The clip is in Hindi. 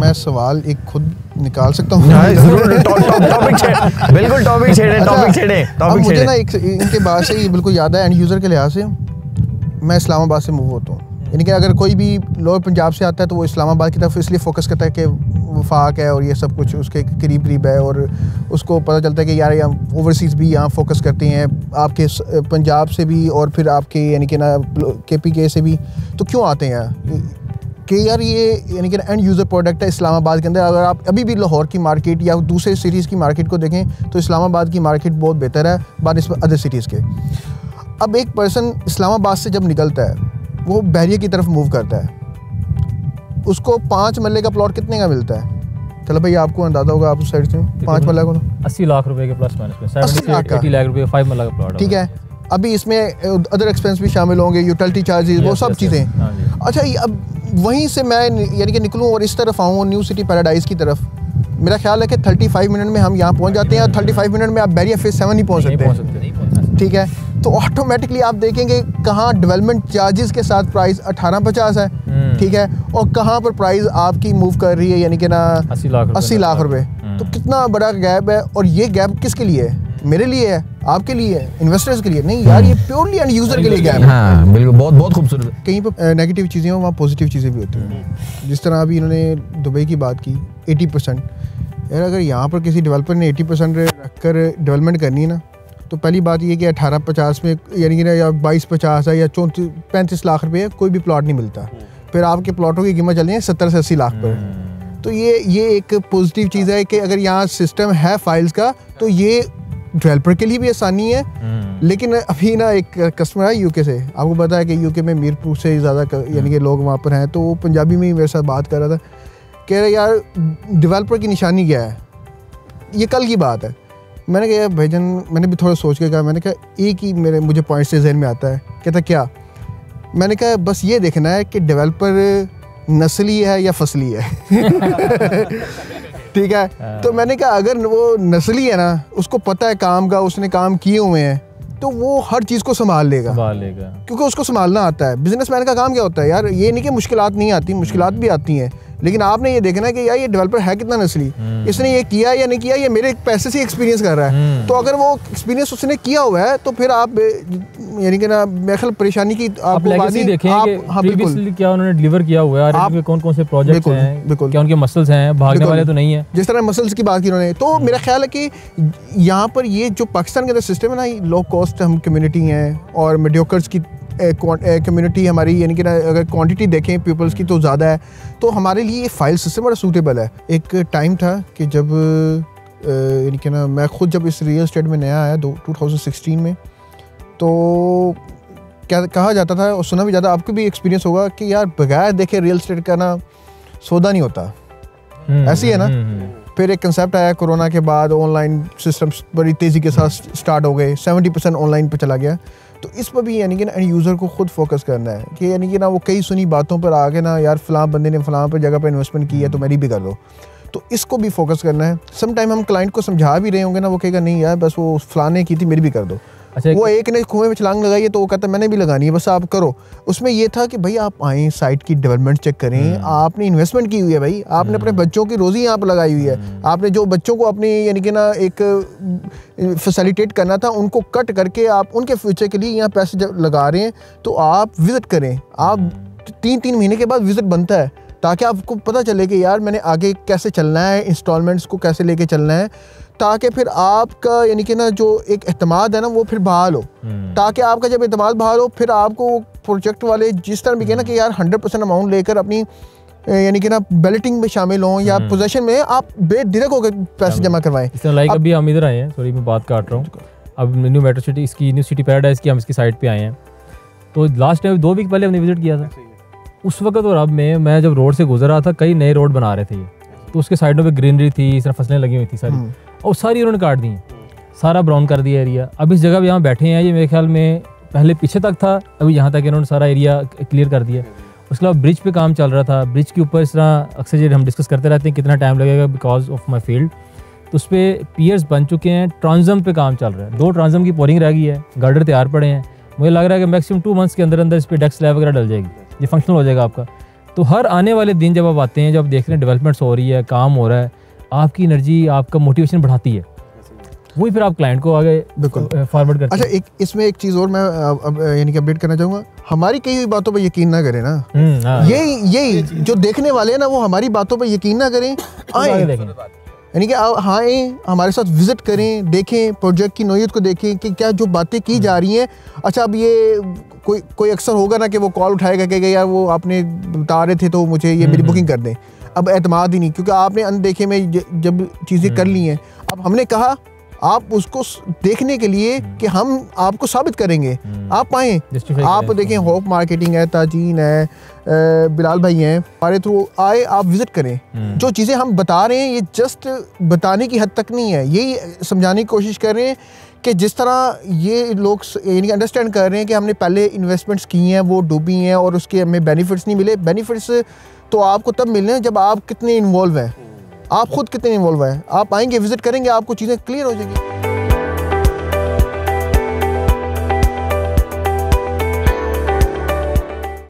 मैं सवाल एक खुद निकाल सकता हूँ? बिल्कुल टॉपिक छेड़े। मुझे ना एक इनके बाद से बिल्कुल याद है, एंड यूज़र के लिहाज से मैं इस्लामाबाद से मूव होता हूँ। यानी कि अगर कोई भी लोअर पंजाब से आता है तो वो इस्लामाबाद की तरफ इसलिए फोकस करता है कि वफाक है और ये सब कुछ उसके करीब है, और उसको पता चलता है कि यार यहाँ ओवरसीज़ भी यहाँ फोकस करते हैं, आपके पंजाब से भी और फिर आपके यानी कि ना KPK से भी, तो क्यों आते हैं कि यार ये यानी कि एंड यूज़र प्रोडक्ट है इस्लामाबाद के अंदर। अगर आप अभी भी लाहौर की मार्केट या दूसरे सिटीज़ की मार्केट को देखें तो इस्लामाबाद की मार्केट बहुत बेहतर है बानिस्बत अदर सिटीज़ के। अब एक पर्सन इस्लामाबाद से जब निकलता है वो बहरिया की तरफ मूव करता है, उसको 5 मरले का प्लॉट कितने का मिलता है? चलो भाई आपको अंदाजा होगा, आप उस साइड से 5 मरले को 80 लाख रुपए के प्लस माइनस में 70 से 80 लाख रुपए 5 मरला का प्लॉट। ठीक है, अभी इसमें अदर एक्सपेंस भी शामिल होंगे, यूटिलिटी चार्जेस, वो सब चीज़ें। अच्छा, अब वहीं से मैं यानी कि निकलूँ और इस तरफ आऊँ न्यू सिटी पैराडाइज की तरफ, मेरा ख्याल है कि 35 मिनट में हम यहाँ पहुँच जाते हैं, और 35 मिनट में आप बैरिया फेज 7 नहीं पहुँच सकते। ठीक है, तो ऑटोमेटिकली आप देखेंगे कहाँ डेवलपमेंट चार्जेस के साथ प्राइस 1850 है, ठीक है, और कहाँ पर प्राइस आपकी मूव कर रही है यानी कि ना 80 लाख रुपए। तो कितना बड़ा गैप है, और ये गैप किसके लिए है? मेरे लिए है, आपके लिए है, इन्वेस्टर्स के लिए नहीं यार, ये प्योरली एंड यूजर के लिए गैप है। हाँ, बिल्कुल, बहुत खूबसूरत। कहीं पर नेगेटिव चीज़ें हो वहाँ पॉजिटिव चीज़ें भी होती हैं। जिस तरह अभी इन्होंने दुबई की बात की 80%, यार अगर यहाँ पर किसी डेवलपर ने 80% रखकर डेवलपमेंट करनी है ना, तो पहली बात ये कि 1850 में यानी कि ना या 2250 है या 35 लाख रुपये कोई भी प्लॉट नहीं मिलता। फिर आपके प्लॉटों की कीमत चल रही है 70 से 80 लाख पर। तो ये एक पॉजिटिव चीज़ है कि अगर यहाँ सिस्टम है फाइल्स का तो ये डेवलपर के लिए भी आसानी है। लेकिन अभी ना एक कस्टमर है यूके से, आपको पता है कि यूके में मीरपुर से ज़्यादा यानी कि लोग वहाँ पर हैं, तो वो पंजाबी में ही मेरे साथ बात कर रहा था, कह रहे यार डेवलपर की निशानी क्या है। ये कल की बात है। मैंने कहा भाईजान, मैंने भी थोड़ा सोच के कहा, मैंने कहा एक ही मुझे पॉइंट से जहन में आता है। कहता क्या? मैंने कहा बस ये देखना है कि डेवलपर नस्ली है या फसली है। ठीक है, तो मैंने कहा अगर वो नस्ली है ना, उसको पता है काम का, उसने काम किए हुए हैं, तो वो हर चीज़ को संभाल लेगा क्योंकि उसको संभालना आता है। बिजनेसमैन का काम क्या होता है यार, ये नहीं कि मुश्किलात नहीं आती, मुश्किलात भी आती हैं, लेकिन आपने ये देखना है कि यार ये डेवलपर है कितना नस्ली, इसने ये किया या नहीं किया, ये मेरे पैसे से एक्सपीरियंस कर रहा है। तो अगर वो एक्सपीरियंस उसने किया हुआ है तो फिर आप यानी कि ना मेरे ख्याल परेशानी की आप देखें कि प्रीवियसली क्या उन्होंने डिलीवर किया हुआ है, आप कौन कौन से प्रोजेक्ट्स हैं, क्या उनके मसल्स हैं, भागने वाले तो नहीं है। जिस तरह मसल्स की बात की उन्होंने, तो मेरा ख्याल है कि यहाँ पर ये जो पाकिस्तान के अंदर सिस्टम है ना, लो कॉस्ट हम कम्युनिटी हैं और मीडियोकर्स की कम्युनिटी हमारी, यानी कि ना अगर क्वांटिटी देखें पीपल्स की तो ज़्यादा है, तो हमारे लिए ये फाइल सिस्टम बड़ा सूटेबल है। एक टाइम था कि जब यानी कि ना मैं खुद जब इस रियल एस्टेट में नया आया 2016 में, तो क्या कहा जाता था और सुना भी जाता, आपको भी एक्सपीरियंस होगा कि यार बगैर देखे रियल एस्टेट का ना सौदा नहीं होता, ऐसी है ना। फिर एक कंसेप्ट आया कोरोना के बाद, ऑनलाइन सिस्टम्स बड़ी तेज़ी के साथ स्टार्ट हो गए, 70% ऑनलाइन पे चला गया। तो इस पर भी यानी कि ना एंड यूज़र को खुद फोकस करना है कि यानी कि ना वो कई सुनी बातों पर आके ना यार फ़लाँ बंदे ने फ़लाँ पर जगह पर इन्वेस्टमेंट की है तो मेरी भी कर दो, तो इसको भी फोकस करना है। सम टाइम हम क्लाइंट को समझा भी रहे होंगे ना, वो कहेगा नहीं यार बस वो फ़लाने की थी मेरी भी कर दो। अच्छा, वो एक ने कुएं में छलांग लगाई है तो वो कहता है मैंने भी लगानी है, बस आप करो। उसमें ये था कि भाई आप आएँ, साइट की डेवलपमेंट चेक करें, आपने इन्वेस्टमेंट की हुई है भाई, आपने अपने बच्चों की रोज़ी यहाँ पर लगाई हुई है, आपने जो बच्चों को अपनी यानी कि ना एक फैसिलिटेट करना था उनको कट करके आप उनके फ्यूचर के लिए यहाँ पैसे जब लगा रहे हैं, तो आप विज़िट करें। आप 3-3 महीने के बाद विज़िट बनता है ताकि आपको पता चले कि यार मैंने आगे कैसे चलना है, इंस्टॉलमेंट्स को कैसे लेके चलना है, ताकि फिर आपका यानी कि ना जो एक एतमाद है ना वो फिर बहाल हो। ताकि आपका जब एतमाद बहाल हो, फिर आपको प्रोजेक्ट वाले जिस तरह भी कहें ना कि यार 100% अमाउंट लेकर अपनी यानी कि ना बैलेटिंग में शामिल हों या पोजेशन में आप बेधड़क होकर पैसे जमा करवाएं। लाइक अभी हम इधर आए हैं, सॉरी मैं बात काट रहा हूँ, अब न्यू मेट्रो सिटी इसकी न्यू सिटी पैराडाइज की हम इसकी साइट पे आए हैं। तो लास्ट टाइम 2 वीक पहले हमने विजिट किया था। उस वक्त और अब में मैं जब रोड से गुजर रहा था, कई नए रोड बना रहे थे ये, तो उसके साइडों पे ग्रीनरी थी, इस तरह फसलें लगी हुई थी सारी, और सारी उन्होंने काट दी, सारा ब्राउन कर दिया एरिया। अब इस जगह पे यहाँ बैठे हैं, ये मेरे ख्याल में पहले पीछे तक था, अभी यहाँ तक इन्होंने सारा एरिया क्लियर कर दिया। उसके अलावा ब्रिज पे काम चल रहा था, ब्रिज के ऊपर इस तरह अक्सर जो हम डिस्कस करते रहते हैं कितना टाइम लगेगा बिकॉज ऑफ माई फील्ड, तो उस पर पियर्स बन चुके हैं, ट्रांसम पे काम चल रहा है, 2 ट्रांसम की पोरिंग रह गई है, गार्डर तैयार पड़े हैं। मुझे लग रहा है कि मैक्सिमम 2 मंथ्स के अंदर अंदर इस पर डेक्स स्लैब वगैरह डल जाएगी, ये फंक्शनल हो जाएगा आपका। तो हर आने वाले दिन जब आप आते हैं, जब देख रहे हैं डेवलपमेंट्स हो रही है, काम हो रहा है, आपकी एनर्जी, आपका मोटिवेशन बढ़ाती है, वही फिर आप क्लाइंट को आगे बिल्कुल फॉरवर्ड करते हैं। अच्छा, एक इसमें एक चीज़ और मैं यानी कि अपडेट करना चाहूँगा, हमारी कई हुई बातों पर यकीन ना करें ना, हाँ, यही जो देखने वाले हैं ना, वो हमारी बातों पर यकीन ना करें, आए देखें। यानी कि हाँ हमारे साथ विजिट करें, देखें प्रोजेक्ट की नोयत को, देखें कि क्या जो बातें की जा रही हैं। अच्छा, अब ये कोई अक्सर होगा ना कि वो कॉल उठाएगा कहेगा यार वो आपने बता रहे थे तो मुझे ये मेरी बुकिंग कर दें। अब एतमाद ही नहीं, क्योंकि आपने अनदेखे में जब चीज़ें कर ली हैं, अब हमने कहा आप उसको देखने के लिए कि हम आपको साबित करेंगे, आप आएँ, आप देखें होप मार्केटिंग है, ताजीन है, बिलाल भाई हैं, हमारे थ्रू आए, आप विज़िट करें। जो चीज़ें हम बता रहे हैं ये जस्ट बताने की हद तक नहीं है, यही समझाने की कोशिश कर रहे हैं कि जिस तरह ये लोग यानी अंडरस्टैंड कर रहे हैं कि हमने पहले इन्वेस्टमेंट्स की हैं, वो डूबी हैं और उसके हमें बेनिफिट्स नहीं मिले। बेनिफिट्स तो आपको तब मिलने हैं जब आप कितने इन्वॉल्व हैं, आप खुद कितने इन्वॉल्व हैं। आप आएंगे, विजिट करेंगे, आपको चीज़ें क्लियर हो जाएंगी।